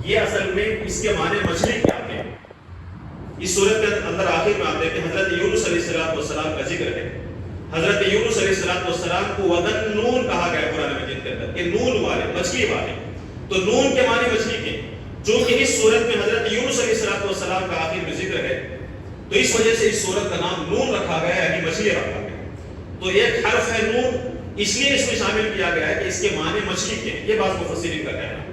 یہ اصل میں اس کے معنی مچھلی کیا ہے؟ اس صورت کے اندر آخر میں آپ دیکھیں حضرت یونس علیہ السلام کا ذکر ہے. حضرت یونس علیہ السلام کو وَذَ نون کہا گیا قرآن مجید کے اندر کہ نون والے، مچھلی والے. تو نون کے معنی مچھلی کے، چونکہ اس صورت میں حضرت یونس علیہ السلام کا آخر میں ذکر ہے تو اس وجہ سے اس صورت کا نام نون رکھا گیا ہے، یعنی مچھلی رکھا گیا. تو ایک حرف ہے نون، اس لیے اس میں شامل کیا گیا ہے کہ اس کے معنی مچھلی کے. یہ بعض مفسرین کا کہنا ہے.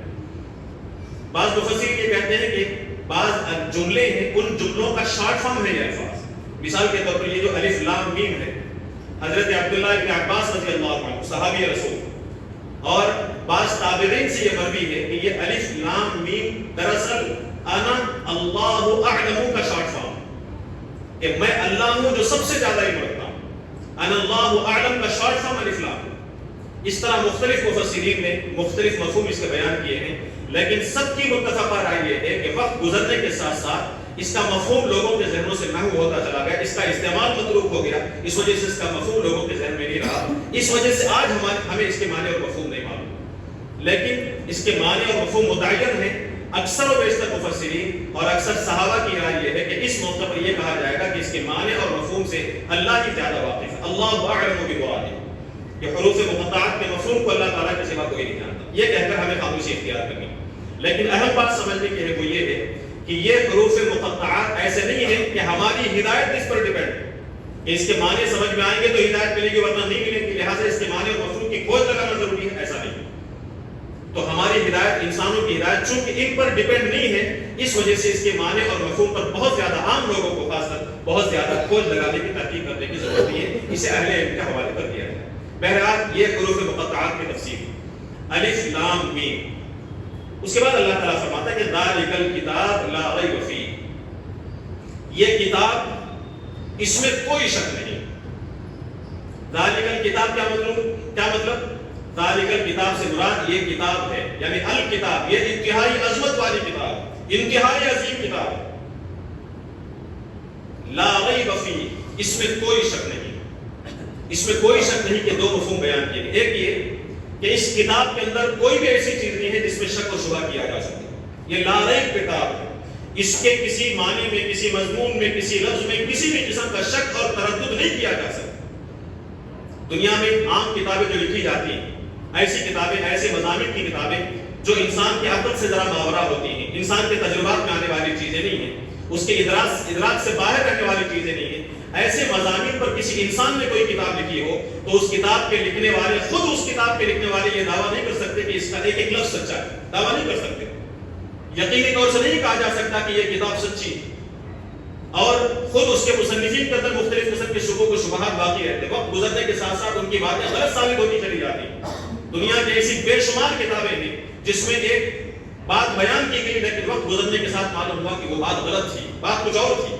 بعض مفسرین یہ کہتے ہیں کہ بعض جملے ہیں، ان جملوں کا شارٹ فارم ہے یہ الفاظ. مثال کے طور پر یہ جو الف لام میم ہے، حضرت عبداللہ ابن عباس رضی اللہ عنہ صحابی رسول، اور بعض تابعین سے یہ مروی ہے کہ یہ الف لام میم دراصل انا اللہ اعلم کا شارٹ فارم، کہ میں اللہ ہوں جو سب سے زیادہ علم رکھتا ہوں. انا اللہ اعلم کا شارٹ فارم الف لام. اس طرح مختلف مفسرین نے مختلف مفہوم اس کے بیان کیے ہیں، لیکن سب کی متفقہ رائے یہ ہے کہ وقت گزرنے کے ساتھ ساتھ اس کا مفہوم لوگوں کے ذہنوں سے محو ہوتا چلا گیا، اس کا استعمال متروک ہو گیا، اس وجہ سے اس کا مفہوم لوگوں کے ذہن میں نہیں رہا. اس وجہ سے آج ہمیں اس کے معنی اور مفہوم نہیں معلوم، لیکن اس کے معنی اور مفہوم متعین ہے. اکثر و بیشتر مفسرین اور اکثر صحابہ کی رائے یہ ہے کہ اس موقع پر یہ کہا جائے گا کہ اس کے معنی اور مفہوم سے اللہ ہی زیادہ واقف ہے. اللہ اعلم بمراده، کہ حروف مقطعات کے مفہوم کو اللہ تعالیٰ کے سوا کوئی نہیں جانتا. یہ کہہ کر ہمیں خاموشی اختیار کرنی. لیکن اہم بات سمجھنے کی ہے وہ یہ ہے کہ یہ حروف مقطعات ایسے نہیں ہے کہ ہماری ہدایت اس پر ڈیپینڈ ہے کہ اس کے معنی سمجھ میں آئیں گے تو ہدایت ملے گی ورنہ نہیں ملے گی، لہٰذا اس کے معنی اور مفہوم کی کھوج لگانا ضروری ہے. ایسا نہیں. تو ہماری ہدایت، انسانوں کی ہدایت چونکہ ان پر ڈیپینڈ نہیں ہے، اس وجہ سے اس کے معنی اور مفہوم پر بہت زیادہ عام لوگوں کو خاص کر بہت زیادہ کھوج لگانے کی تحقیق کرنے کی ضرورت نہیں ہے. اسے اہل علم کے حوالے کر دیا ہے. بہرحال یہ حروف مقطعات کی تفسیر الف لام میم. اس کے بعد اللہ تعالیٰ فرماتا ہے کہ ذالک الکتاب لا ریب فیہ، یہ کتاب اس میں کوئی شک نہیں. ذالک الکتاب کیا مطلب؟ ذالک الکتاب سے مراد یہ کتاب ہے، یعنی الکتاب، یہ انتہائی عظمت والی کتاب، انتہائی عظیم کتاب. لا ریب فیہ، اس میں کوئی شک نہیں. اس میں کوئی شک نہیں کہ دو مفہوم بیان کیے گئے. ایک یہ کہ اس کتاب کے اندر کوئی بھی ایسی چیز نہیں ہے جس میں شک و شبہ کیا جا سکے. یہ لا ریب کتاب ہے، اس کے کسی معنی میں، کسی مضمون میں، کسی لفظ میں کسی بھی قسم کا شک اور تردد نہیں کیا جا سکتا. دنیا میں عام کتابیں جو لکھی جاتی ہیں، ایسی کتابیں، ایسے مضامین کی کتابیں جو انسان کے عقل سے ذرا ماورا ہوتی ہیں، انسان کے تجربات میں آنے والی چیزیں نہیں ہیں، اس کے ادراک سے باہر رہنے والی چیزیں نہیں ہیں. ایسے مضامین پر کسی انسان نے کوئی کتاب لکھی ہو تو اس کتاب کے لکھنے والے، خود اس کتاب کے لکھنے والے یہ دعویٰ نہیں کر سکتے کہ اس کا ایک ایک لفظ سچا ہے. دعویٰ نہیں کر سکتے. یقینی طور سے نہیں کہا جا سکتا کہ یہ کتاب سچی ہے. اور خود اس کے مصنفین کے اندر مختلف قسم کے شبہوں و شبہات باقی رہتے ہیں. وقت گزرنے کے ساتھ ساتھ ان کی باتیں غلط ثابت ہوتی چلی جاتی ہیں. دنیا کی ایسی بے شمار کتابیں ہیں جس میں ایک بات بیان کی گئی لیکن وقت گزرنے کے ساتھ معلوم ہوا کہ وہ بات غلط تھی، بات کچھ اور تھی.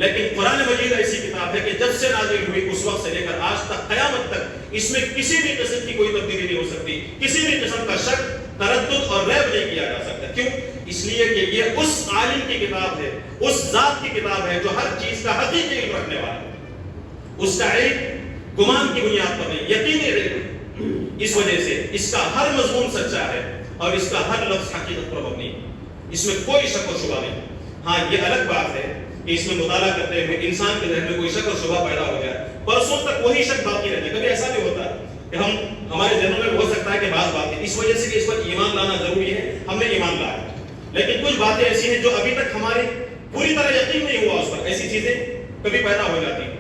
لیکن قرآن مجید ایسی کتاب ہے کہ جب سے نازل ہوئی اس وقت سے لے کر آج تک قیامت تک اس میں کسی بھی قسم کی کوئی تبدیلی نہیں ہو سکتی، کسی بھی قسم کا شک، تردد اور ریب نہیں کیا جا سکتا. کیوں؟ اس لیے کہ یہ اس عالم کی کتاب ہے، اس ذات کی کتاب ہے جو ہر چیز کا حقیقی علم رکھنے والا ہے. اس کا علم گمان کی بنیاد پر نہیں، یقینی علم. اس وجہ سے اس کا ہر مضمون سچا ہے اور اس کا ہر لفظ حقیقت پر مبنی ہے. اس میں کوئی شک و شبہ نہیں. ہاں یہ الگ بات ہے کہ اس میں مطالعہ کرتے ہوئے انسان کے ذہن میں کوئی شک اور شبہ پیدا ہو جائے، برسوں تک وہی شک باقی رہتا ہے. کبھی ایسا بھی ہوتا ہے کہ ہمارے ذہنوں میں ہو سکتا ہے کہ بعض باتیں اس وجہ سے کہ اس پر ایمان لانا ضروری ہے، ہم نے ایمان لایا، لیکن کچھ باتیں ایسی ہیں جو ابھی تک ہمارے پوری طرح یقین نہیں ہوا اس پر. ایسی چیزیں کبھی پیدا ہو جاتی ہیں.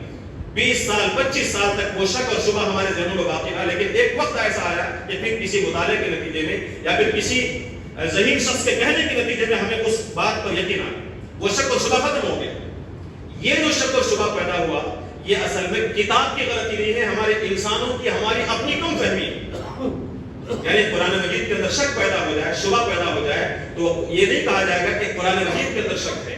20 سال 25 سال تک وہ شک اور شبہ ہمارے ذہنوں میں باقی رہا، لیکن ایک وقت ایسا آیا کہ پھر کسی مطالعے کے نتیجے میں یا پھر کسی ذہین شخص کے کہنے کے نتیجے میں ہمیں اس بات پر یقین آیا، وہ شک اور شبہ ختم ہو گیا. یہ جو شک اور شبہ پیدا ہوا یہ اصل میں کتاب کی غلطی نہیں ہے، ہمارے انسانوں کی، ہماری اپنی کم فہمی ہے. یعنی قرآن مجید کے اندر شک پیدا ہو جائے، شبہ پیدا ہو جائے تو یہ نہیں کہا جائے گا کہ قرآن مجید کے اندر شک ہے،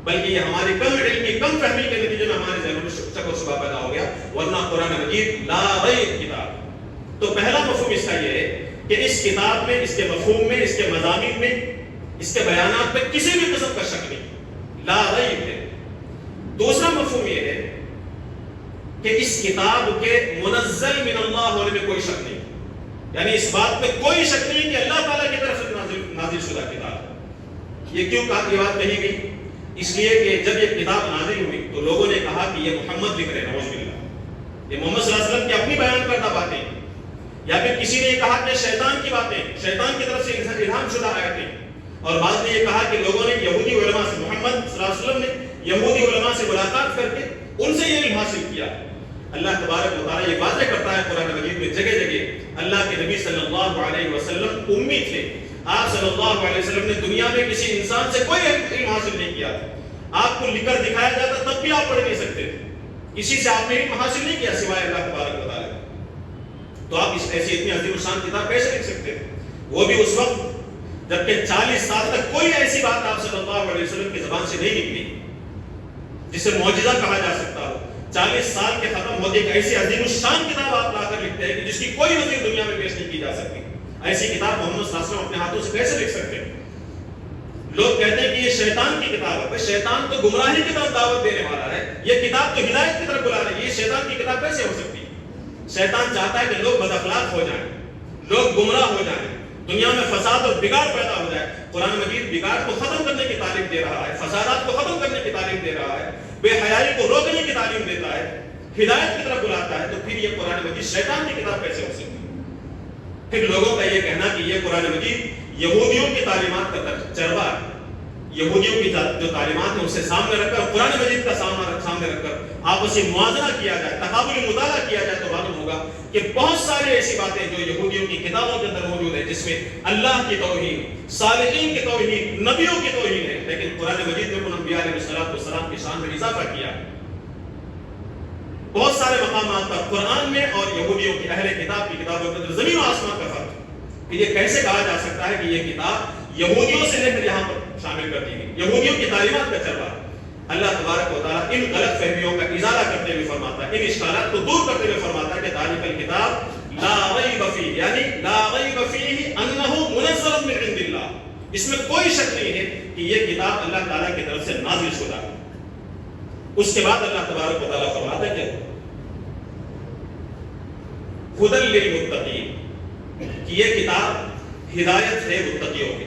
بلکہ یہ ہماری کم علم کی، کم فہمی کے نتیجے میں ہمارے ذہنوں میں شک اور شبہ پیدا ہو گیا، ورنہ قرآن مجید لا ریب کتاب. تو پہلا مفہوم اس کا یہ ہے کہ اس کتاب میں، اس کے مفہوم میں، اس کے مضامین میں، اس کے بیانات میں کسی بھی قسم کا شک نہیں، لا ریب ہے. دوسرا مفہوم یہ ہے کہ اس کتاب کے منزل من اللہ ہونے میں کوئی شک نہیں، یعنی اس بات میں کوئی شک نہیں کہ اللہ تعالیٰ کی طرف سے نازل شدہ کتاب. یہ کیوں یہ بات کہی گئی؟ اس لیے کہ جب یہ کتاب نازل ہوئی تو لوگوں نے کہا کہ یہ محمد لکھ رہے ہیں، نعوذ باللہ، یہ محمد صلی اللہ علیہ وسلم کی اپنی بیان کردہ باتیں، یا پھر کسی نے یہ کہا کہ شیطان کی باتیں، شیطان کی طرف سے الہام شدہ آیتیں، اور بعض نے یہ کہا کہ لوگوں نے یہودی علماء سے، محمد صلی اللہ علیہ وسلم نے یہودی علماء سے ملاقات کر کے ان سے یہ علم حاصل کیا۔ اللہ تبارک و تعالیٰ یہ واضح کرتا ہے قرآن مجید میں جگہ جگہ، اللہ کے نبی صلی اللہ علیہ وسلم امی تھے، آپ صلی اللہ علیہ وسلم نے دنیا میں کسی انسان سے کوئی علم حاصل نہیں کیا تھا، آپ کو لکھ کر دکھایا جاتا تب بھی آپ پڑھ نہیں سکتے تھے، کسی سے آپ نے علم حاصل نہیں کیا سوائے اللہ تبارک و تعالیٰ۔ تو آپ اس ایسی اتنی عظیم الشان کتاب کیسے لکھ سکتے تھے؟ وہ بھی اس وقت جبکہ 40 سال تک کوئی ایسی بات آپ صلی اللہ علیہ وسلم کی زبان سے نہیں نکلی جسے معجزہ کہا جا سکتا ہو۔ 40 سال کے ختم ہوتے ایک ایسی عظیم الشان کتاب آپ لا کر لکھتے ہیں کہ جس کی کوئی نظیر دنیا میں پیش نہیں کی جا سکتی۔ ایسی کتاب محمد صلی اللہ علیہ وسلم اپنے ہاتھوں سے کیسے لکھ سکتے ہیں؟ لوگ کہتے ہیں کہ یہ شیطان کی کتاب ہے، شیطان تو گمراہی کی طرف دعوت دینے والا ہے، یہ کتاب تو ہدایت کی طرف بلا رہی ہے، یہ شیطان کی کتاب کیسے ہو سکتی ہے؟ شیطان چاہتا ہے کہ لوگ بد اخلاق ہو جائیں، لوگ گمراہ ہو جائیں، دنیا میں فساد اور بگاڑ پیدا ہو جائے۔ قرآن مجید بگاڑ کو ختم کرنے کی تعلیم دے رہا ہے، فسادات کو ختم کرنے کی تعلیم دے رہا ہے، بے حیائی کو روکنے کی تعلیم دیتا ہے، ہدایت کی طرف بلاتا ہے، تو پھر یہ قرآن مجید شیطان کی کتاب کیسے ہو سکتی ہے؟ پھر لوگوں کا یہ کہنا کہ یہ قرآن مجید یہودیوں کی تعلیمات کا چربا ہے، یہودیوں کی جو تعلیمات ہیں اسے سامنے رکھ کر، قرآن مجید کا سامنے رکھ کر آپسی موازنہ کیا جائے، تقابلی مطالعہ کیا جائے تو معلوم ہوگا کہ بہت ساری ایسی باتیں جو یہودیوں کی کتابوں کے اندر موجود ہیں جس میں اللہ کی توہین، صالحین کی توہین، نبیوں کی توہین ہے، لیکن قرآن مجید میں ان انبیاء علیہ السلام کی شان میں اضافہ کیا ہے۔ بہت سارے مقامات پر قرآن میں اور یہودیوں کی اہل کتاب کی کتابوں کے اندر زمین و آسمان کا فرق ہے کہ یہ کیسے کہا جا سکتا ہے کہ یہ کتاب یہودیوں سے لے کر یہاں پر شامل کر دی گئی، یہودیوں کی تعلیمات کا چربا۔ اللہ تبارک و تعالیٰ ان غلط فہمیوں کا ازالہ کرتے ہوئے فرماتا ہے، ان اشکالات کو دور کرتے ہوئے فرماتا ہے کہ ذالک الکتاب لا ریب فیہ، یعنی لا ریب فیہ انہ منزل من عند اللہ، اس میں کوئی شک نہیں ہے کہ یہ کتاب اللہ تعالیٰ کی طرف سے نازل شدہ ہے۔ اس کے بعد اللہ تبارک و تعالیٰ فرماتا ہے کہ ھدی للمتقین، کہ یہ کتاب ہدایت ہے متقیوں کی۔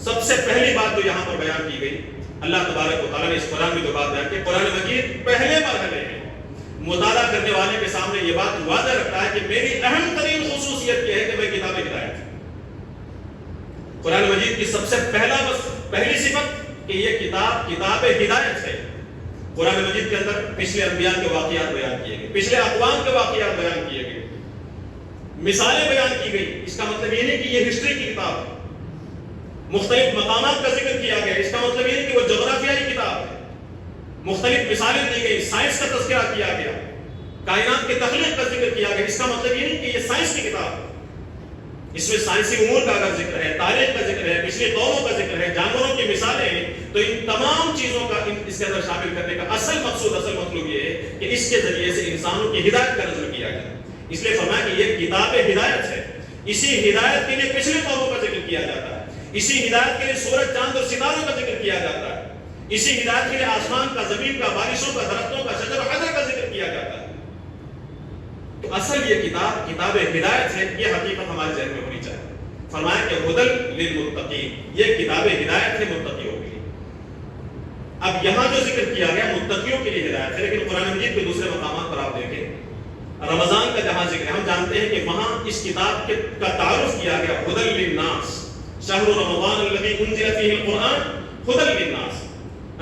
سب سے پہلی بات جو یہاں پر بیان کی گئی، اللہ تبارک و تعالیٰ نے اس قرآن میں جو بات بیان کی، قرآن مجید پہلے مرحلے میں مطالعہ کرنے والے کے سامنے یہ بات واضح رکھتا ہے کہ میری اہم ترین خصوصیت یہ ہے کہ میں کتاب ہدایت ہوں۔ قرآن مجید کی سب سے پہلی صفت کہ یہ کتاب ہدایت ہے۔ قرآن مجید کے اندر پچھلے انبیاء کے واقعات بیان کیے گئے، پچھلے اقوام کے واقعات بیان کیے گئے، مثالیں بیان کی گئی۔ اس کا مطلب یہ نہیں کہ یہ ہسٹری کی کتاب ہے، مختلف مقامات کا ذکر کیا گیا، اس کا مطلب یہ ہے کہ وہ جغرافیائی کتاب ہے، مختلف مثالیں دی گئی، سائنس کا تذکرہ کیا گیا، کائنات کے تخلیق کا ذکر کیا گیا۔ اس کا مطلب یہ نہیں کہ یہ سائنس کی کتاب ہے، اس میں سائنسی امور کا اگر ذکر ہے، تاریخ کا ذکر ہے، پچھلے دوروں کا ذکر ہے، جانوروں کی مثالیں ہیں، تو ان تمام چیزوں کا اس کے اندر شامل کرنے کا اصل مطلب یہ ہے کہ اس کے ذریعے سے انسانوں کی ہدایت کا نظر کیا جائے۔ اس لیے فرمایا کہ یہ کتاب ہدایت ہے، اسی ہدایت کے لیے پچھلے قوموں کا ذکر کیا جاتا ہے، اسی ہدایت کے لیے سورج، چاند اور ستاروں کا ذکر کیا جاتا ہے، اسی ہدایت کے لیے آسمان کا، زمین کا، بارشوں کا، درختوں کا، شجر و حجر کا ذکر کیا جاتا ہے۔ تو اصل یہ کتاب ہدایت ہے، یہ حقیقت ہمارے ذہن میں ہونی چاہیے۔ فرمایا کہ ھدی للمتقین، یہ کتاب ہدایت ہے متقیوں کے لیے۔ اب یہاں جو ذکر کیا گیا متقیوں کے لیے ہدایت ہے، لیکن قرآن مجید کے دوسرے مقامات پر آپ دیکھیں، رمضان کا جہاں ذکر ہے، ہم جانتے ہیں کہ وہاں اس کتاب کا تعارف کیا گیا ھدی للناس، شہر رمضان الذی انزل فیہ القرآن ھدی للناس۔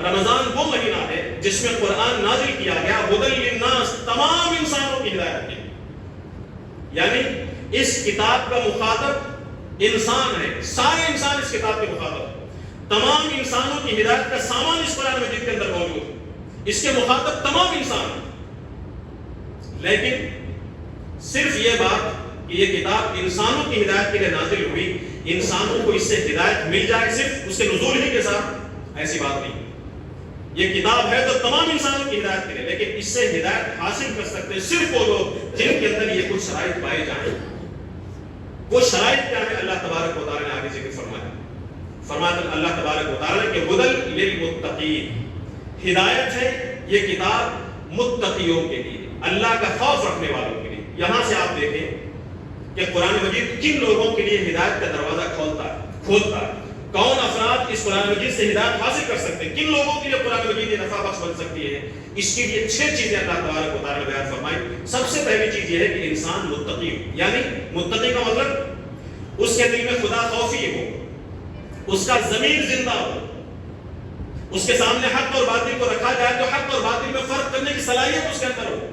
رمضان وہ مہینہ ہے جس میں قرآن نازل کیا گیا، ھدی للناس، تمام انسانوں کی ہدایت کے لیے، یعنی اس کتاب کا مخاطب انسان ہے، سارے انسان اس کتاب کے مخاطب ہیں، تمام انسانوں کی ہدایت کا سامان اس قرآن مجید کے اندر موجود ہے، اس کے مخاطب تمام انسان ہیں۔ لیکن صرف یہ بات کہ یہ کتاب انسانوں کی ہدایت کے لیے نازل ہوئی، انسانوں کو اس سے ہدایت مل جائے صرف اس کے نزول ہی کے ساتھ، ایسی بات نہیں۔ یہ کتاب ہے تو تمام انسانوں کی ہدایت کے لیے، لیکن اس سے ہدایت حاصل کر سکتے ہیں صرف وہ لوگ جن کے اندر یہ کچھ شرائط پائے جائیں۔ وہ شرائط کیا ہے؟ اللہ تبارک و تعالیٰ نے آگے ذکر فرمایا اللہ تبارک و تعالیٰ نے کہ ھدی للمتقین، ہدایت ہے یہ کتاب متقیوں کے لیے، اللہ کا خوف رکھنے والوں کے لیے۔ یہاں سے آپ دیکھیں کہ قرآن مجید کن لوگوں کے لیے ہدایت کا دروازہ کھولتا ہے۔ کون افراد افراد اس قرآن مجید سے ہدایت حاصل کر سکتے ہیں؟ کن لوگوں کے لیے قرآن مجید یہ نفع بخش بن سکتی ہے؟ اس کے لیے 6 چیزیں اللہ تبارک و تعالیٰ نے بیان فرمائی۔ سب سے پہلی چیز یہ ہے کہ انسان متقی ہو، یعنی متقی کا مطلب اس کے دل میں خدا خوفی ہو، اس کا ضمیر زندہ ہو، اس کے سامنے حق اور باطل کو رکھا جائے تو حق اور باطل میں فرق کرنے کی صلاحیت اس کے اندر ہو،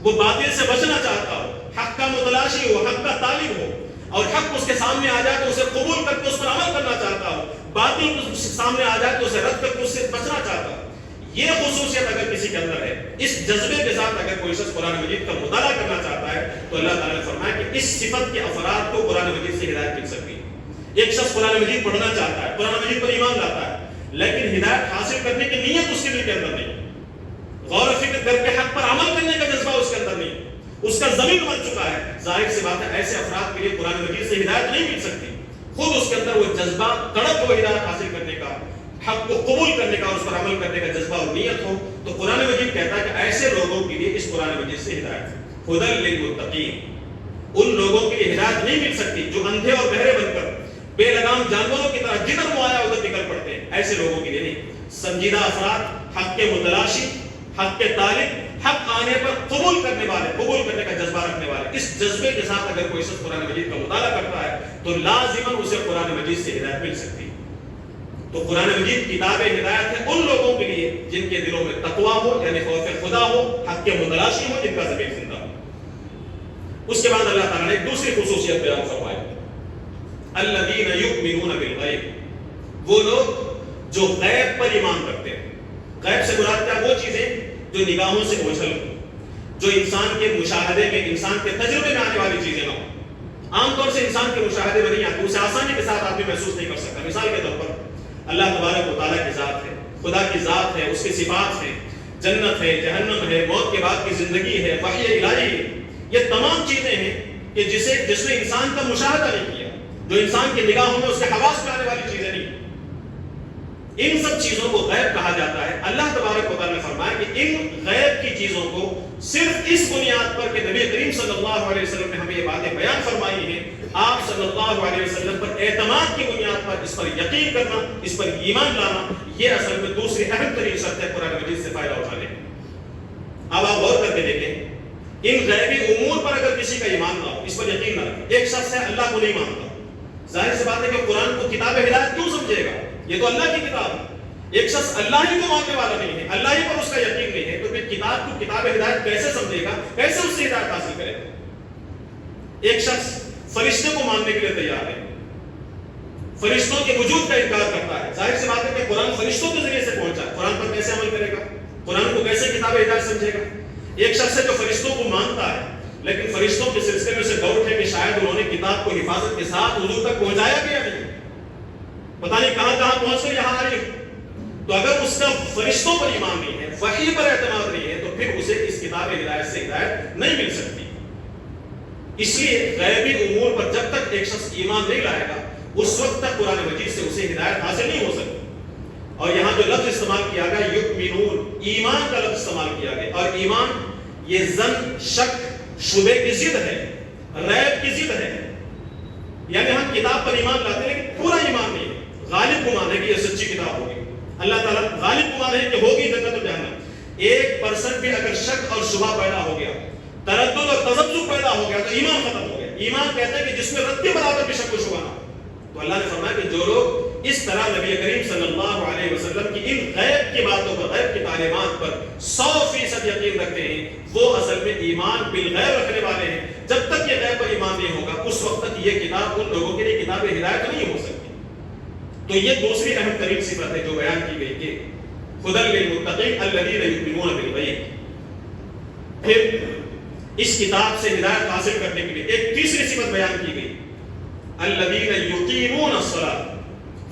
وہ باطل سے بچنا چاہتا ہو، حق کا متلاشی ہو، حق کا طالب ہو، اور حق اس کے سامنے آ جائے تو اسے قبول کر کے اس پر عمل کرنا چاہتا ہو، باطل اس کے سامنے آ جائے تو اسے رد کر کے اس سے بچنا چاہتا ہو۔ یہ خصوصیت اگر کسی کے اندر ہے، اس جذبے کے ساتھ اگر کوئی شخص قرآن مجید کا مطالعہ کرنا چاہتا ہے تو اللہ تعالیٰ نے فرمایا کہ اس صفت کے افراد کو قرآن مجید سے ہدایت مل سکتی ہے۔ ایک شخص قرآن مجید پڑھنا چاہتا ہے، قرآن مجید پر ایمان لاتا ہے، لیکن ہدایت حاصل کرنے کی نیت اس کے دل کے اندر نہیں، غور و فکر کر کے حق پر عمل کرنے کا جذبہ اس کے اندر نہیں، اس کا ضمیر مر چکا ہے، ظاہر سی بات ہے ایسے افراد کے لیے قرآن مجید سے ہدایت نہیں مل سکتی۔ خود اس کے اندر وہ جذبہ تڑپ ہو ہدایت حاصل کرنے کا، حق کو قبول کرنے کا، اس پر عمل کرنے کا جذبہ اور نیت ہو، تو قرآن مجید کہتا ہے کہ ایسے لوگوں کے لیے اس قرآن مجید سے ہدایت ہے۔ ہدی للمتقین، ان لوگوں کے لیے ہدایت نہیں مل سکتی جو اندھے اور بہرے بن کر بے لگام جانوروں کی طرح جدھر وہ آیا ادھر نکل پڑتے ہیں، ایسے لوگوں کے لیے نہیں۔ سنجیدہ افراد، حق کے متلاشی، حق کے طالب، حق آنے پر قبول کرنے والے، قبول کرنے کا جذبہ رکھنے والے، اس جذبے کے ساتھ اگر کوئی شخص قرآن مجید کا مطالعہ کرتا ہے تو لازماً اسے قرآن مجید سے ہدایت مل سکتی ہے۔ تو قرآن مجید کتاب ہدایت ہے ان لوگوں کے لیے جن کے دلوں میں تقویٰ ہو، یعنی خوف خدا ہو، حق کے متلاشی ہو، جن کا ضمیر زندہ ہو۔ اس کے بعد اللہ تعالیٰ نے ایک دوسری خصوصیت بیان فرمائی، الذین یؤمنون بالغیب، وہ لوگ جو غیب پر ایمان رکھتے ہیں۔ غیب سے مراد کیا؟ وہ چیزیں جو نگاہوں سے اوجھل ہو، جو انسان کے مشاہدے میں، انسان کے تجربے میں آنے والی چیزیں نہ ہوں۔ عام طور سے انسان کے مشاہدے میں نہیں آتی، اسے آسانی کے ساتھ آدمی محسوس نہیں کر سکتا۔ مثال کے طور پر اللہ تبارک و تعالیٰ کی ذات ہے، خدا کی ذات ہے، اس کی صفات ہیں، جنت ہے، جہنم ہے، موت کے بعد کی زندگی ہے، وحی الہی ہے، یہ تمام چیزیں ہیں کہ جس نے انسان کا مشاہدہ نہیں کیا، جو انسان کی نگاہوں میں اس کے حواس میں آنے والی چیزیں نہیں۔ ان سب چیزوں کو غیب کہا جاتا ہے۔ اللہ تبارک و تعالیٰ نے فرمایا کہ ان غیب کی چیزوں کو صرف اس بنیاد پر کہ نبی کریم صلی اللہ علیہ وسلم نے ہمیں یہ باتیں بیان فرمائی ہیں، آپ صلی اللہ علیہ وسلم پر اعتماد کی بنیاد پر اس پر یقین کرنا، اس پر ایمان لانا، یہ اصل میں دوسری اہم ترین شرط ہے قرآن مجید سے فائدہ اٹھانے کی۔ اب آپ غور کر کے دیکھیں، ان غیبی امور پر اگر کسی کا ایمان نہ ہو، اس پر یقین نہ رکھے، ایک شخص ہے اللہ کو نہیں مانتا، ظاہر سی بات ہے کہ قرآن کو کتاب ہدایت کیوں سمجھے گا؟ یہ تو اللہ کی کتاب ہے۔ ایک شخص اللہ ہی کو ماننے والا نہیں ہے، اللہ ہی پر اس کا یقین نہیں ہے، تو پھر کتاب کو کتاب ہدایت کیسے سمجھے گا؟ کیسے اس سے ہدایت حاصل کرے گا؟ ایک شخص فرشتے کو ماننے کے لیے تیار ہے، فرشتوں کے وجود کا انکار کرتا ہے، ظاہر سی بات ہے کہ قرآن فرشتوں کے ذریعے سے پہنچا ہے، قرآن پر کیسے عمل کرے گا؟ قرآن کو کیسے کتاب ہدایت سمجھے گا؟ ایک شخص ہے جو فرشتوں کو مانتا ہے لیکن فرشتوں کے سلسلے میں سے ڈاؤٹ ہے کہ شاید انہوں نے کتاب کو حفاظت کے ساتھ حضور تک پہنچایا گیا نہیں، پتہ نہیں کہاں کہاں پہنچ کر یہاں آئی۔ تو اگر اس کا فرشتوں پر ایمان نہیں ہے، وحی پر اعتماد نہیں ہے، تو پھر اسے اس کتاب ہدایت سے ہدایت نہیں مل سکتی۔ اس لیے غیبی امور پر جب تک ایک شخص ایمان نہیں لائے گا، اس وقت تک قرآن مجید سے اسے ہدایت حاصل نہیں ہو سکتی۔ اور یہاں جو لفظ استعمال کیا گیا یؤمنون، ایمان کا لفظ استعمال کیا گیا، اور ایمان یہ ظن، شک، شبہ کی ضد ہے، ریب کی ضد ہے۔ یعنی ہم کتاب پر ایمان لاتے ہیں لیکن پورا ایمان نہیں ہے، غالب گمان ہے کہ یہ سچی کتاب ہوگی، اللہ تعالیٰ غالب گمان ہے کہ ہوگی جنت و جہنم۔ 1% بھی اگر شک اور شبہ پیدا ہو گیا، تردد اور تذبذب پیدا ہو گیا تو ایمان ختم ہو گیا۔ ایمان کہتے ہیں کہ جس میں رد کے برابر بھی شک و شبہ نہ ہو۔ تو اللہ نے فرمایا کہ جو لوگ اس طرح نبی کریم صلی اللہ علیہ وسلم کی ان غیب کی باتوں پر، غیب کی تعلیمات پر 100% یقین رکھتے ہیں، وہ اصل میں ایمان بالغیب رکھنے والے ہیں۔ جب تک یہ غیب پر ایمان نہیں ہوگا، اس وقت تک یہ کتاب ان لوگوں کے لیے کتاب ہدایت نہیں ہو سکتی۔ تو یہ دوسری اہم ترین صفت ہے جو بیان کی گئی کہ ہدی للمتقین الذین یؤمنون بالغیب۔ پھر اس کتاب سے ہدایت حاصل کرنے کے لیے ایک تیسری صفت بیان کی گئی، الذین یقیمون الصلاۃ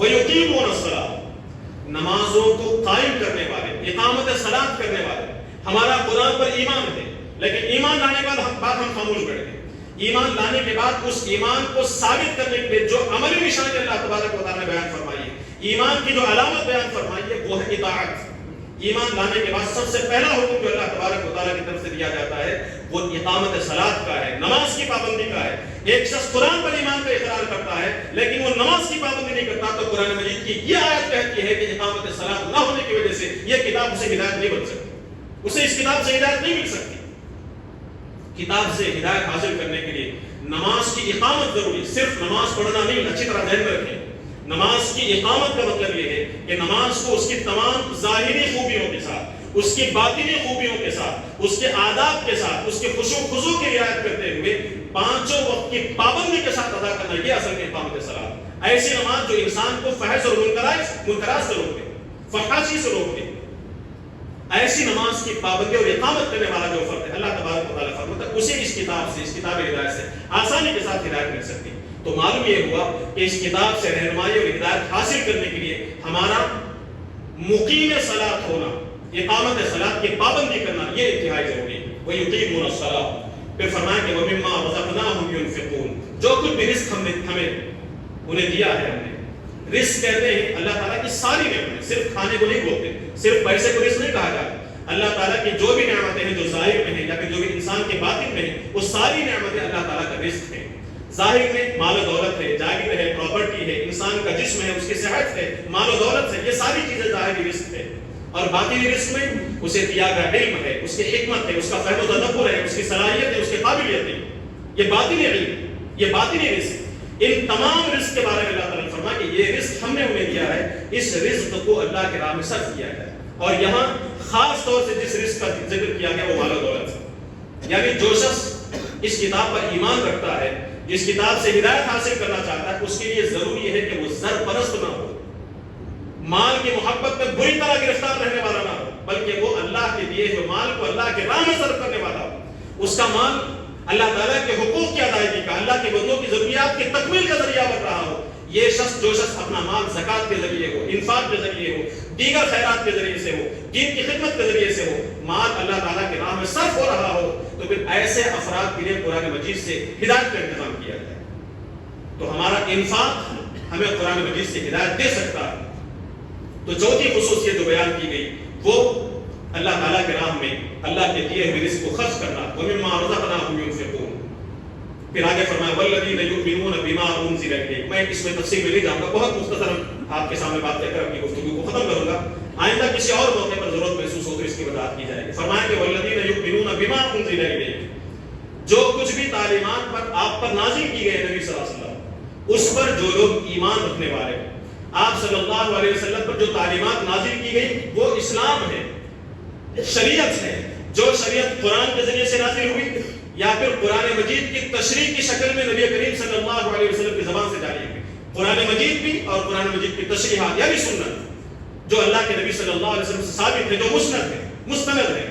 ویقیمون الصلاۃ، نمازوں کو قائم کرنے والے، اقامت صلاۃ کرنے والے۔ ہمارا قرآن پر ایمان ہے لیکن ایمان لانے کے بعد ہم خاموش بیٹھے ہیں۔ ایمان لانے کے بعد اس ایمان کو ثابت کرنے کے لیے جو عملی نشانی اللہ تبارک و تعالیٰ نے بیان فرمائی ہے، ایمان کی جو علامت بیان فرمائی ہے وہ ہے اطاعت۔ ایمان لانے کے بعد سب سے پہلا حکم جو اللہ تبارک و تعالیٰ کی طرف سے دیا جاتا ہے وہ اقامت صلاۃ کا ہے، نماز کی پابندی کا ہے۔ ایک شخص قرآن پر ایمان کا اقرار کرتا ہے لیکن وہ نماز کی پابندی نہیں کرتا تو قرآن مجید کی یہ آیت کہتی ہے کہ اقامت صلاۃ نہ ہونے کی وجہ سے یہ کتاب اسے ہدایت نہیں بن سکتی، اسے اس کتاب سے ہدایت نہیں مل سکتی۔ کتاب سے ہدایت حاصل کرنے کے لیے نماز کی اقامت ضروری، صرف نماز پڑھنا نہیں، اچھی طرح ذہن میں رکھیں۔ نماز کی اقامت کا مطلب یہ ہے کہ نماز کو اس کی تمام ظاہری خوبیوں کے ساتھ، اس کی باطنی خوبیوں کے ساتھ، اس کے آداب کے ساتھ، اس کے خشوع خضوع کی رعایت کرتے ہوئے پانچوں وقت کی پابندی کے ساتھ ادا کرنا، یہ اصل میں اقامت صلاۃ۔ ایسی نماز جو انسان کو فحش اور منکرات سے روک دے، فحاشی سے روک دے، ایسی نماز کی پابندی اور اقامت کرنے والا جو فرد ہے اللہ تبارک و تعالیٰ فرماتا ہے اسے اس کتاب سے، اس کتاب ہدایت سے آسانی کے ساتھ ہدایت مل سکتی ہے۔ تو معلوم یہ ہوا کہ اس کتاب سے رہنمائی اور ہدایت حاصل کرنے کے لیے ہمارا مقیم صلاۃ ہونا، اقامت صلاۃ کی پابندی کرنا یہ انتہائی ضروری ہے۔ وَيُقِيمُونَ الصَّلَاةَ، پھر فرمایا کہ وَمِمَّا رَزَقْنَاهُمْ يُنْفِقُونَ، جو کچھ بھی رزق ہمیں انہیں دیا ہے، ہم نے رزق کہتے ہیں اللہ تعالیٰ کی ساری نعمتیں، صرف کھانے کو نہیں بولتے، صرف پیسے کو رزق نہیں کہا جاتا۔ اللہ تعالیٰ کی جو بھی نعمتیں ہیں جو ظاہر میں ہیں یا پھر جو بھی انسان کے باطن میں ہیں وہ ساری نعمتیں اللہ تعالیٰ کا رزق ہے۔ ظاہر میں مال و دولت ہے، جاگیر ہے، پراپرٹی ہے، انسان کا جسم ہے، اس کی صحت ہے، مال و دولت ہے، یہ ساری چیزیں ظاہری رزق ہے۔ اور باطنی رزق میں اسے دیا گیا علم ہے، اس کی حکمت ہے، اس کا فہم و تدبر ہے، اس کی صلاحیت ہے، اس کی قابلیت ہے، یہ باطنی علم، یہ باطنی رزق۔ ان تمام رزق کے بارے میں اللہ تعالیٰ نے فرمایا کہ یہ رزق ہم نے انہیں دیا ہے، اس رزق کو اللہ کے راہ میں صرف کیا گیا۔ اور یہاں خاص طور سے جس رزق کا ذکر کیا گیا وہ مال و دولت ہے، یعنی جو شخص اس کتاب پر ایمان رکھتا ہے، جس کتاب سے ہدایت حاصل کرنا چاہتا ہے، اس کے لیے ضروری ہے کہ وہ زر پرست نہ ہو، مال کی محبت میں بری طرح گرفتار رہنے والا نہ ہو، بلکہ وہ اللہ کے دیے ہوئے مال کو اللہ کے راہ میں صرف کرنے والا ہو۔ اس کا مال اللہ تعالیٰ کے حقوق کی ادائیگی کا، اللہ کے بندوں کی ضروریات کی تکمیل کا ذریعہ بن رہا ہو۔ یہ شخص، جو شخص اپنا مال زکات کے ذریعے ہو، انفاق کے ذریعے ہو، دیگر خیرات کے ذریعے سے ہو، دین کی خدمت کے ذریعے سے ہو، مال اللہ تعالیٰ کے راہ میں صرف ہو رہا ہو، تو پھر ایسے افراد کے لیے قرآن مجید سے ہدایت کا انتظام کیا جائے۔ تو ہمارا انفاق ہمیں قرآن مجید سے ہدایت دے سکتا ہے۔ تو چوتھی خصوصیت جو بیان کی گئی وہ اللہ تعالیٰ کے راہ میں اللہ کے دیے ہوئے رزق کو خرچ کرنا، وَمِمَّا رَزَقْنَاهُمْ يُنْفِقُونَ۔ پھر آگے فرمایا وَالَّذِينَ يُؤْمِنُونَ بِمَا أُنزِلَ إِلَيْكَ۔ میں اس میں تفصیل میں نہیں جاؤں گا، بہت مختصر آپ کے سامنے بات کر اپنی گفتگو کو ختم کروں گا، آئندہ کسی اور موقع پر ضرورت محسوس ہو تو اس کی وضاحت کی جائے گی۔ فرمایا کہ وَالَّذِينَ يُؤْمِنُونَ بِمَا أُنزِلَ إِلَيْكَ، جو کچھ بھی تعلیمات پر آپ پر نازل کی گئی نبی صلی اللہ علیہ وسلم، اس پر جو لوگ ایمان رکھنے والے ہیں، آپ صلی اللہ علیہ وسلم پر جو تعلیمات نازل کی گئی وہ اسلام ہے، شریعت ہے۔ جو شریعت قرآن کے ذریعے سے نازل ہوئی یا پھر قرآن مجید کی تشریح کی شکل میں نبی کریم صلی اللہ علیہ وسلم کی زبان سے جاری ہوئی، قرآن مجید بھی اور قرآن مجید کی تشریحات یعنی سنت جو اللہ کے نبی صلی اللہ علیہ وسلم سے ثابت ہے، جو مسند ہے، مستند ہے،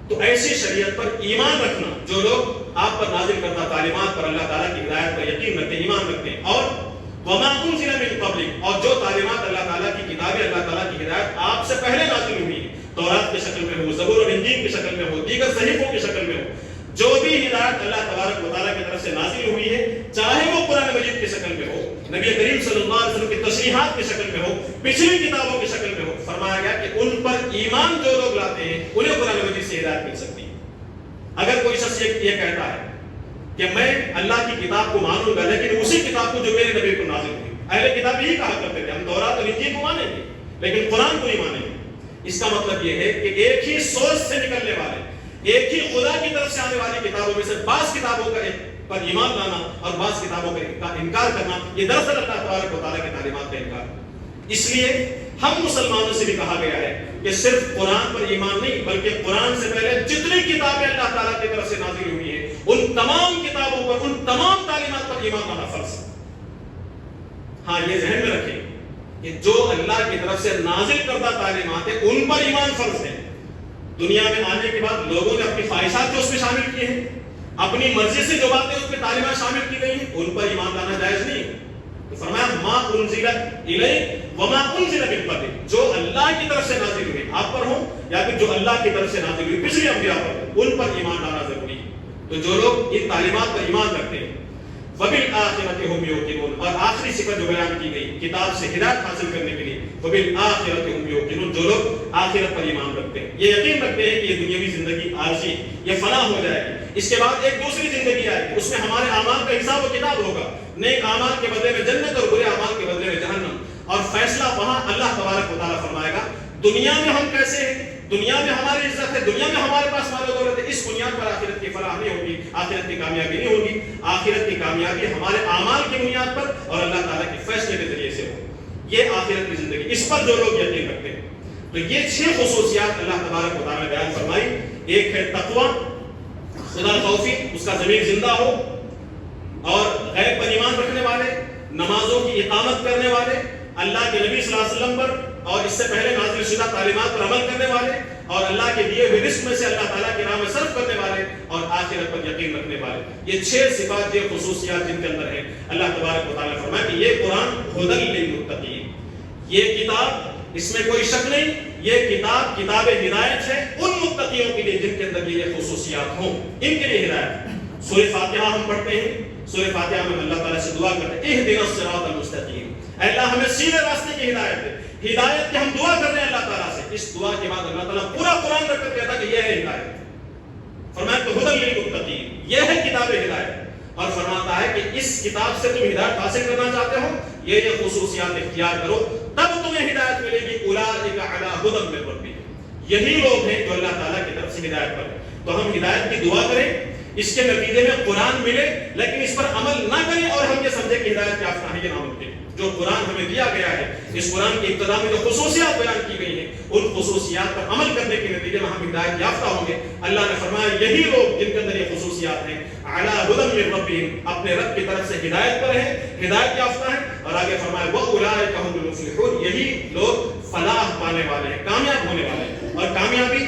تو ایسی شریعت پر ایمان رکھنا، جو لوگ آپ پر نازل کردہ تعلیمات پر، اللہ تعالیٰ کی ہدایت پر یقین رکھتے ہیں، ایمان رکھتے ہیں، اور وَمَا أُنزِلَ مِن قَبْلِكَ، اور جو تعلیمات اللہ تعالیٰ کی کتابیں، اللہ تعالیٰ کی ہدایت آپ سے پہلے نازل ہوئی ہے، تورات کی شکل میں ہو، زبور اور انجیل کی شکل میں ہو، دیگر صحیفوں کی شکل میں ہو، جو بھی ہدایت اللہ تبارک و تعالیٰ کی طرف سے نازل ہوئی ہے، چاہے وہ قرآن مجید کی شکل میں ہو، نبی کریم صلی اللہ علیہ وسلم کی تشریحات کی شکل میں ہو، پچھلی کتابوں کی شکل میں ہو، فرمایا گیا کہ ان پر ایمان جو لوگ لاتے ہیں انہیں قرآن مجید سے ہدایت مل سکتی ہے۔ اگر کوئی شخص یہ کہتا ہے کہ میں اللہ کی کتاب کو مانوں گا لیکن اسی کتاب کو جو میرے نبی کو نازل ہوئی، اہل کتاب یہی کہا کرتے تھے ہم تورات اور انجیل کو مانیں گے لیکن قرآن کو نہیں مانیں گے، اس کا مطلب یہ ہے کہ ایک ہی سورس سے نکلنے والے، ایک ہی خدا کی طرف سے آنے والی کتابوں میں سے بعض کتابوں کا پر ایمان لانا اور بعض کتابوں کا انکار کرنا، یہ دراصل اللہ تبارک و تعالیٰ کی تعلیمات کا انکار ہے۔ اس لیے ہم مسلمانوں سے بھی کہا گیا ہے کہ صرف قرآن پر ایمان نہیں بلکہ قرآن سے پہلے جتنی کتابیں اللہ تعالیٰ کی طرف سے نازل ہوئی ہیں ان تمام کتابوں پر، ان تمام تعلیمات پر ایمان لانا فرض ہے۔ ہاں یہ ذہن میں رکھیں کہ جو اللہ کی طرف سے نازل کردہ تعلیمات ہیں ان پر ایمان فرض ہے۔ دنیا میں آنے کے بعد لوگوں نے اپنی خواہشات جو اس میں شامل کی ہیں، اپنی مرضی سے جو باتیں اس میں تعلیمات شامل کی گئی ہیں، ان پر ایمان لانا جائز نہیں ہے۔ تو فرمایا ما انزل الیک وما انزل من قبلک، جو اللہ کی طرف سے نازل ہوئی آپ پر ہوں یا پھر جو اللہ کی طرف سے نازل ہوئی پچھلے انبیاء پر، ان پر ایمان لانا ضروری ہے۔ تو جو لوگ ان تعلیمات پر ایمان رکھتے ہیں، وبالآخرة هم يوقنون، اور آخری صفت جو بیان کی گئی کتاب سے ہدایت حاصل کرنے کے لیے، وبالآخرة هم يوقنون، جو لوگ آخرت پر ایمان رکھتے ہیں، یہ یقین رکھتے ہیں کہ یہ دنیاوی زندگی عارضی، یہ فنا ہو جائے گی، اس کے بعد ایک دوسری زندگی آئے گی، اس میں ہمارے اعمال کا حساب و کتاب ہوگا، نیک اعمال کے بدلے میں جنت اور برے اعمال کے بدلے میں جہنم، اور فیصلہ وہاں اللہ تبارک و تعالیٰ فرمائے گا دنیا میں ہم کیسے ہیں، دنیا میں ہماری عزت ہے، دنیا میں ہمارے پاس مال و دولت ہے، اس بنیاد پر آخرت کی فلاح نہیں ہوگی، آخرت کی کامیابی نہیں ہوگی، آخرت کی کامیابی ہمارے اعمال کی بنیاد پر اور اللہ تعالیٰ کے فیصلے کے ذریعے سے ہوگی، یہ آخرت کی زندگی، اس پر جو لوگ یقین رکھتے ہیں۔ تو یہ 6 خصوصیات اللہ تبارک و تعالیٰ نے بیان فرمائی، ایک ہے تقوی، خدا خوفی، اس کا ضمیر زندہ ہو، اور غیب پر ایمان رکھنے والے، نمازوں کی اقامت کرنے والے، اللہ کے نبی صلی اللہ علیہ وسلم پر اور اس سے پہلے نازل شدہ تعلیمات پر عمل کرنے والے، اور اللہ کے دیے ہوئے رزق میں سے اللہ تعالیٰ کی راہ میں صرف کرنے والے، اور آخرت پر یقین رکھنے والے، یہ 6 صفات، یہ خصوصیات جن کے اندر ہیں، اللہ تبارک و تعالیٰ نے فرمایا کہ یہ قرآن ھدی للمتقین، یہ کتاب، اس میں کوئی شک نہیں، یہ کتاب کتاب ہدایت ہے ان متقیوں کے لیے جن کے اندر یہ خصوصیات ہوں، ان کے لیے ہدایت ہے۔ سورہ فاتحہ ہم پڑھتے ہیں، سورہ فاتحہ میں اللہ تعالیٰ سے دعا کرتے ہیں اہدنا الصراط المستقیم، اے اللہ ہمیں سیدھے راستے کی ہدایت دے، ہدایت کی ہم دعا کر رہے ہیں اللہ تعالیٰ سے، اس دعا کے بعد اللہ تعالیٰ پورا قرآن رکھ کر کہتا کہ یہ ہے ہدایت، فرمایا کہ ھدی للمتقین، یہ ہے کتاب ہدایت، اور فرماتا ہے کہ اس کتاب سے تم ہدایت حاصل کرنا چاہتے ہو، یہ خصوصیات اختیار کرو، تب تمہیں ہدایت ملے گی، اولئک علی ھدی من ربہم، یہی لوگ ہیں جو اللہ تعالیٰ کی طرف سے ہدایت پر ہیں۔ تو ہم ہدایت کی دعا کریں، اس کے نتیجے میں قرآن ملے، لیکن اس پر عمل نہ کریں اور ہم یہ سمجھے کہ ہدایت یافتہ ہے، یہ ناممکن ہے۔ جو قرآن ہمیں دیا گیا ہے، اس قرآن کی ابتدا میں جو خصوصیات بیان کی گئی ہیں، ان خصوصیات پر عمل کرنے کے نتیجے میں ہم ہدایت یافتہ ہوں گے۔ اللہ نے فرمایا یہی لوگ جن کے اندر یہ خصوصیات ہیں، علی ھدی من ربہم، اپنے رب کی طرف سے ہدایت پر ہیں، ہدایت یافتہ ہیں، اور آگے فرمایا وَأُولَٰئِکَ هُمُ الْمُفْلِحُونَ، یہی لوگ فلاح پانے والے ہیں، کامیاب ہونے والے ہیں۔ اور کامیابی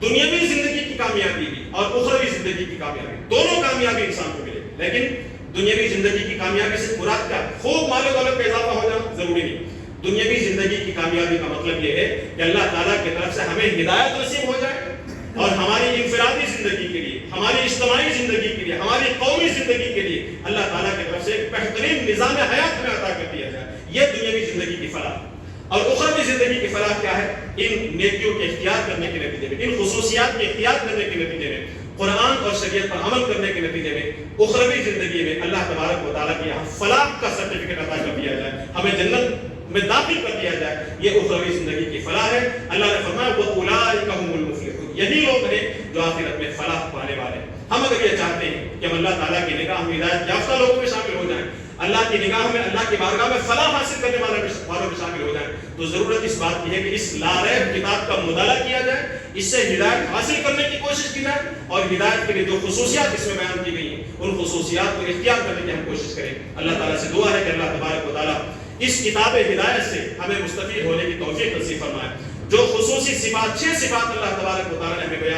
دنیاوی زندگی کی کامیابی بھی اور اخروی زندگی کی کامیابی، دونوں کامیابی انسان کو ملے گی، لیکن دنیاوی زندگی کی کامیابی سے مراد کیا؟ خوب مال و دولت کا اضافہ ہو جانا ضروری نہیں۔ دنیاوی زندگی کی کامیابی کا مطلب یہ ہے کہ اللہ تعالیٰ کی طرف سے ہمیں ہدایت نصیب ہو جائے، اور ہماری انفرادی زندگی کے لیے، ہماری اجتماعی زندگی کے لیے، ہماری قومی زندگی کے لیے اللہ تعالیٰ کی طرف سے ایک بہترین نظام حیات ہمیں عطا کر دیا جائے، یہ دنیاوی زندگی کی فلاح۔ اور اخروی زندگی کی فلاح کیا ہے؟ ان نیکیوں کے اختیار کرنے کے نتیجے میں، ان خصوصیات کے اختیار کرنے کے نتیجے میں، قرآن اور شریعت پر عمل کرنے کے نتیجے میں اخروی زندگی میں اللہ تبارک و تعالیٰ کے یہاں فلاح کا سرٹیفکیٹ عطا کر دیا جائے، ہمیں جنت میں داخل کر دیا جائے، یہ اخروی زندگی کی فلاح ہے۔ اللہ نے فرمایا وَأُولَٰئِکَ هُمُ الْمُفْلِحُونَ، یہی لوگ ہیں جو آخرت میں فلاح پانے والے ہیں۔ ہم اگر یہ چاہتے ہیں کہ ہم اللہ تعالیٰ کی نگاہ میں ہدایت یافتہ لوگوں میں شامل ہو جائیں، اللہ کی نگاہ میں، اللہ کی بارگاہ میں فلاح حاصل کرنے والوں میں شامل ہو جائیں، تو ضرورت اس بات کی ہے کہ اس لاریب کتاب کا مطالعہ کیا جائے، اس سے ہدایت حاصل کرنے کی کوشش کی جائے، اور ہدایت کے لیے جو خصوصیات اس میں بیان کی گئی ہیں ان خصوصیات کو اختیار کرنے کی ہم کوشش کریں۔ اللہ تعالیٰ سے دعا ہے کہ اللہ تبارک و تعالیٰ اس کتاب ہدایت سے ہمیں مستفید ہونے کی توفیق نصیب فرمائے۔ جو خصوصی صفات، 6 صفات اللہ تبارک و تعالیٰ نے ہمیں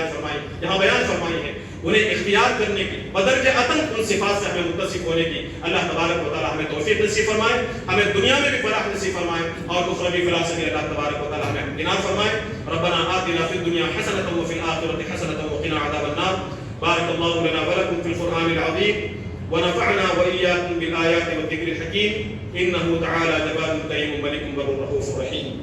یہاں بیان فرمائی ہیں، انہیں اختیار کرنے کی، بدرجہ عطن ان صفات سے ہمیں متصف ہونے کی اللہ تبارک و تعالیٰ ہمیں توفیق نصیب فرمائے، ہمیں دنیا میں بھی فلاح نصیب فرمائے، اور اخروی فلاح سے بھی اللہ تبارک و تعالیٰ ہمیں امتنان فرمائے۔ ربنا آتنا فی الدنیا حسنة وفی الآخرة حسنة وقنا عذاب النار۔ بارک اللہ لنا ولکم فی القرآن العظیم، ونفعنا وإياكم بالآيات والذكر الحكيم، إنه تعالى جواد كريم ملك بر رؤوف رحيم۔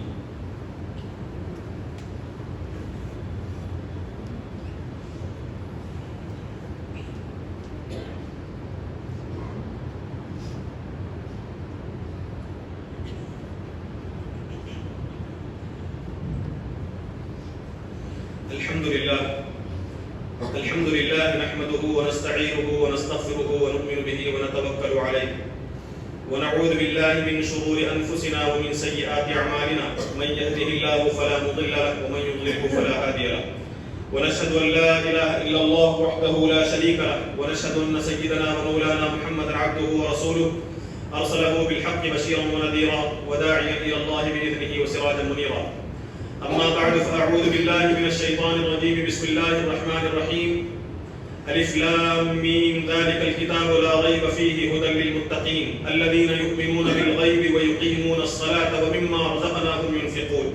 الحمد لله نحمده ونستعينه ونستغفره ونؤمن به ونتوكل عليه ونعوذ بالله من شرور أنفسنا ومن سيئات أعمالنا، من يهده الله فلا مضل له ومن يضلله فلا هادي له، ونشهد أن لا إله إلا الله وحده لا شريك له، ونشهد أن سيدنا ومولانا محمدا عبده ورسوله أرسله بالحق بشيرا ونذيرا وداعيا إلى الله بإذنه وسراجا منيرا۔ أما بعد فأعوذ بالله من الشيطان الرجيم، بسم الله الرحمن الرحيم، ألف لام ميم، ذلك الكتاب لا ريب فيه هدى للمتقين الذين يؤمنون بالغيب ويقيمون الصلاة ومما رزقناهم ينفقون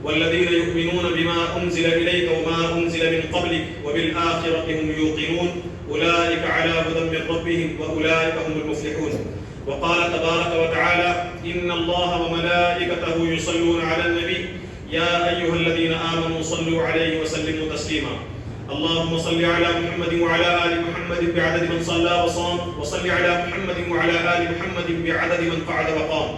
والذين يؤمنون بما أنزل إليك وما أنزل من قبلك وبالآخرة هم يوقنون أولئك على هدى من ربهم وأولئك هم المفلحون. وقال تبارك وتعالى: إن الله وملائكته يصلون على النبي يا أيها الذين آمنوا صلوا عليه وسلموا تسليما. اللهم صل على محمد وعلى آل محمد بعدد من صلى وصام، وصل على محمد وعلى آل محمد بعدد من قعد وقام،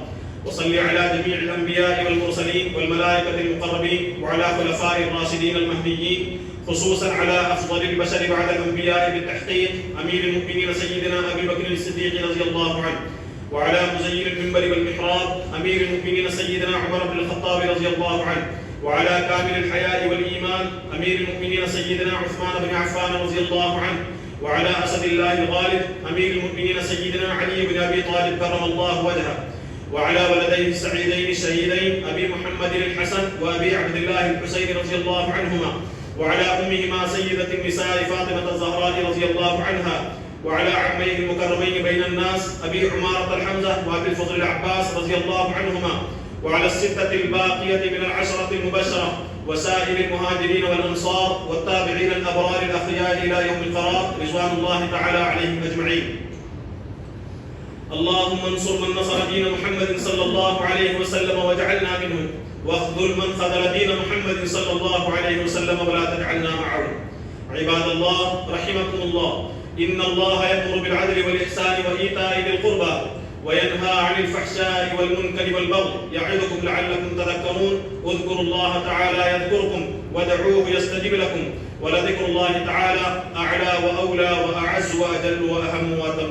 وصل على جميع الأنبياء والمرسلين والملائكة المقربين وعلى خلفاء الراشدين المهديين، خصوصا على أفضل البشر بعد الأنبياء بالتحقيق أمير المؤمنين سيدنا أبي بكر الصديق رضي الله عنه، وعلى مزين المنبر والمحراب أمير المؤمنين سيدنا عمر بن الخطاب رضي الله عنه، وعلى كامل الحياء والإيمان أمير المؤمنين سيدنا عثمان بن عفان رضي الله عنه، وعلى أسد الله الغالب أمير المؤمنين سيدنا علي بن أبي طالب كرم الله وجهه، وعلى ولديه السعيدين الشهيدين أبي محمد الحسن وأبي عبد الله الحسين رضي الله عنهما، وعلى أمهما سيدة النساء فاطمة الزهراء رضي الله عنها، وعلى عميه المكرمين بين الناس أبي عمارة الحمزة وأبي الفضل العباس رضي الله عنهما، وعلى الستة الباقية من العشرة المبشرة وسائر المهاجرين والأنصار والتابعين الأبرار الأخيار إلى يوم القرار رضوان الله تعالى عليهم أجمعين. اللهم انصر من نصر دين محمد صلى الله عليه وسلم واجعلنا منهم، واخذل من خذل دين محمد صلى الله عليه وسلم ولا تجعلنا معهم. عباد الله رحمكم الله، إن الله يأمر بالعدل والإحسان وإيتاء ذي القربى وينهى عن الفحشاء والمنكر والبغي يعظكم لعلكم تذكرون. اذكروا الله تعالى يذكركم ودعوه يستجب لكم، ولذكر الله تعالى أعلى وأولى وأعز وأجل وأهم وأتم.